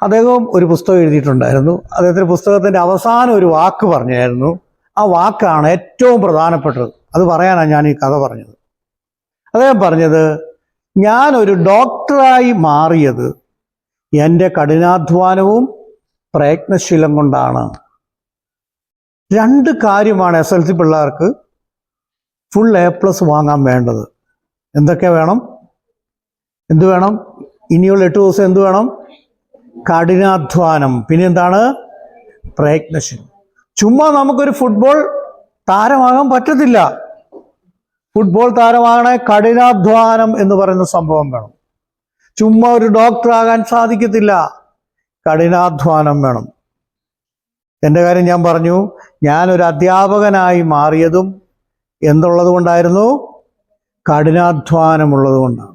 അദ്ദേഹം ഒരു പുസ്തകം എഴുതിയിട്ടുണ്ടായിരുന്നു. അദ്ദേഹത്തിൻ്റെ പുസ്തകത്തിൻ്റെ അവസാനം ഒരു വാക്ക് പറഞ്ഞായിരുന്നു. ആ വാക്കാണ് ഏറ്റവും പ്രധാനപ്പെട്ടത്. അത് പറയാനാണ് ഞാൻ ഈ കഥ പറഞ്ഞത്. അദ്ദേഹം പറഞ്ഞത്, ഞാനൊരു ഡോക്ടറായി മാറിയത് എൻ്റെ കഠിനാധ്വാനവും പ്രയത്നശീലം കൊണ്ടാണ്. 2 കാര്യമാണ് SLC പിള്ളേർക്ക് ഫുൾ A+ വാങ്ങാൻ വേണ്ടത്. എന്തൊക്കെ വേണം? എന്ത് വേണം? ഇനിയുള്ള 8 ദിവസം എന്ത് വേണം? കഠിനാധ്വാനം. പിന്നെ എന്താണ്? പ്രയത്നശീലം. ചുമ്മാ നമുക്കൊരു ഫുട്ബോൾ താരമാകാൻ പറ്റത്തില്ല. ഫുട്ബോൾ താരമാകണേ കഠിനാധ്വാനം എന്ന് പറയുന്ന സംഭവം വേണം. ചുമ്മാ ഒരു ഡോക്ടറാകാൻ സാധിക്കത്തില്ല, കഠിനാധ്വാനം വേണം. എൻ്റെ കാര്യം ഞാൻ പറഞ്ഞു. ഞാനൊരു അധ്യാപകനായി മാറിയതും എന്തുള്ളത് കൊണ്ടായിരുന്നു? കഠിനാധ്വാനമുള്ളത് കൊണ്ടാണ്.